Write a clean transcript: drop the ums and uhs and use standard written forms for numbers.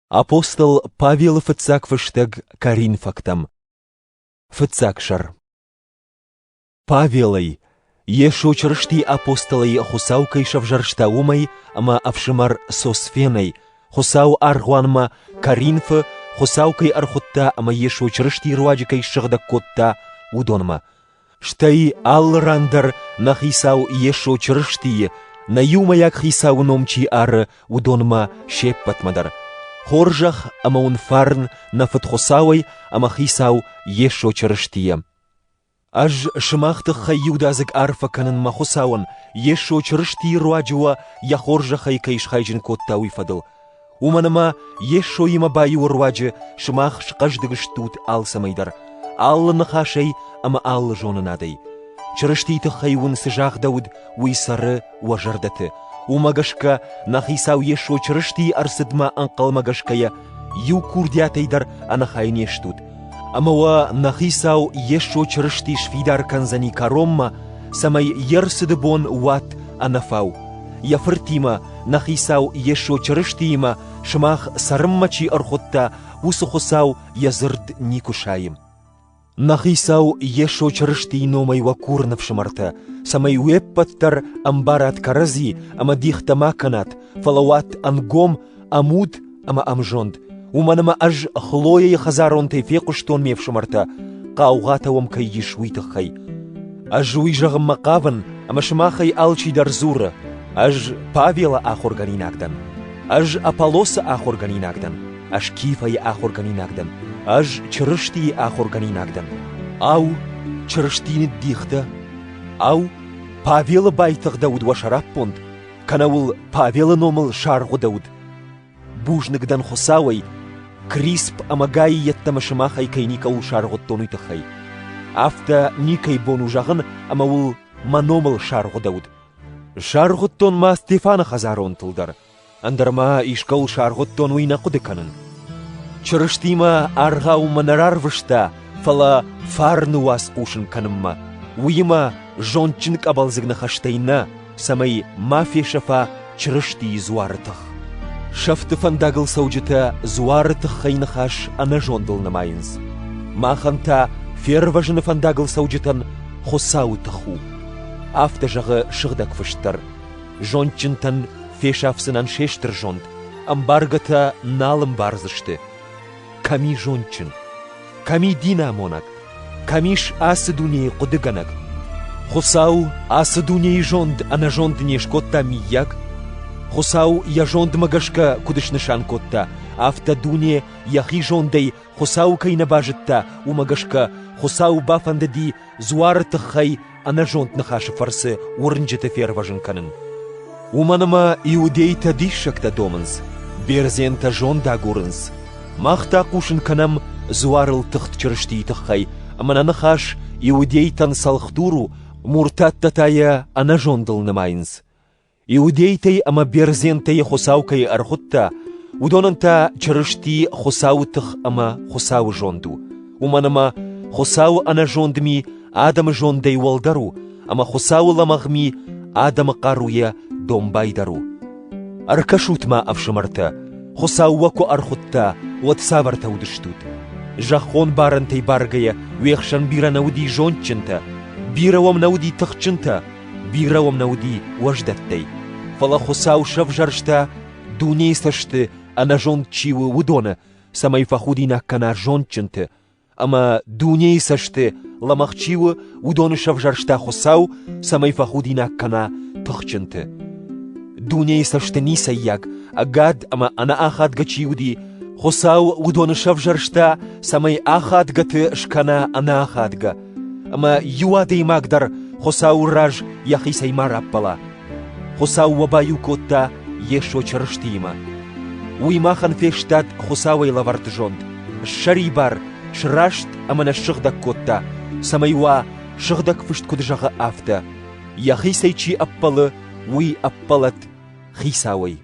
Апостол Павел фыцак фыштаг Коринфактам. Фыцакшар. Павелой, ешо чрышти апостолой хусаукой шавжаршта умай, ама авшимар сосфеной, хусау аргуанма Коринфа, хусаукой архутта, ама ешо чрышти руаджикой шагда котта удонма. Штай алрандар на хисау ешо чрышти, на юмаяк хисау номчи ар удонма шеппатмадар. Хоржах ама унфарн на фатхусауай, ама хисау ешо чрыштия. Аж шмахтых хаюдазык арфа канын махусауан, ешо чрышти руаджуа я хоржахай кайшхайджин котта уйфадыл. Уманама ешо има баю руаджи шмах шқаждыгыштут алсамайдар. Аллы нахашай, ама аллы жонынадый. Чрыштиты хайвун сыжах дауд уйсары уажардаты. Умагашка нахисау ешо чрышти арсыдма анқалмагашкая ю курдятайдар анахайнештут. Амауа нахисау ешо чрышти швидар канзани каромма самай ерсыдыбон уат анафау. Яфыртима нахисау ешо чрыштима шмах сарыммачи архотта усухусау язырд никушаим. Нахисау ешо чрышти номай вакурнав шмарта, самай уеппаттар амбарат карази, ама дихтама канат, фалауат ангом, амуд, ама амжонд. Уманама аж хлоя хазарон тайфекуштон мев шмарта, каугатавам кай ешуитахай. Аж уйжагам макаван, ама шмахай алчи дарзура, аж Павела ахорганинагдан, аж Аполоса ахорганинагдан, аж Кифай ахорганинагдан. Аж чрышти ахорганинагдан. Ау чрыштини дихта. Ау Павела байтах дауд вашараппонд. Канаул Павела номал шаргу дауд. Бужнагдан хосауай. Крисп амагай яттамашамахай кайникаул шаргу тонуйтахай. Афта никай бону жагын амаул маномал шаргу дауд. Шаргу тон ма Стефана хазарон тылдар. Андарма ишкаул шаргу тон уйна кудыканын. Чрыштима аргау манарарвышта, фала фарнуас ушын канымма. Уйма жончынк абалзыгна хаштайна, самай мафия шафа чрышти зуарытых. Шафты фандагыл сауджита зуарытых хайнахаш ана жондыл намайынз. Маханта ферважыны фандагыл сауджитан хосаутыху. Афта жағы шығдак фыштар. Жончынтан фешафсынан шештір жонд. Амбаргата налым барзышты. Ками жончин, ками динамонак, камиш асы дуне кудыганак. Хосау асы дуне жонд, ана жонд неш котта мияк. Хосау я жонд магашка кудышнышан котта, афта дуне яхи жондей хосау кайна бажытта, у магашка хосау бафандади зуарытыхай ана жонд нахашы фарсы урынжыты ферважын канын. Уманама иудейта дишшакта домынз, берзента жонда гурынз. Махта кушын канам зуарыл тыхт чрышти тыххай, амананахаш иудейтан салхтуру муртаттатая ана жондыл намайынз. Иудейтай ама берзентай хосаукай архутта, удонанта чрышти хосау тых ама хосау жонду. Уманама хосау ана жондми адам жондай уалдару, ама хосау ламагми адам каруя домбайдару. Аркашутма авшамарта, хосау ваку архутта, вот саварта удыштут. Жахон барантай баргая, вехшан бира науди жончынта, биравам науди тахчынта, биравам науди вождаттай. Фала хосау шавжаршта, дуней сашты, ана жончивы удона, самай фахудина кана жончынты. Ама дуней сашты, ламахчивы удона шавжаршта хосау, самай фахудина кана тахчынты. Дуней сашты нисаяк, агад ама ана ахад гачиуди, хосау удон шавжаршта самай ахад гаты шкана ана ахадга. Ама юадей магдар хосау раж яхисай мараппала. Хосау вабаю котта ешо чрыштима. Уймахан фештат хосауай лаварт жонд. Шарибар шрашт амана шыгдак котта. Самайва шыгдак фышт кудыжага афта. Яхисайчи аппалы уй аппалат хисауай.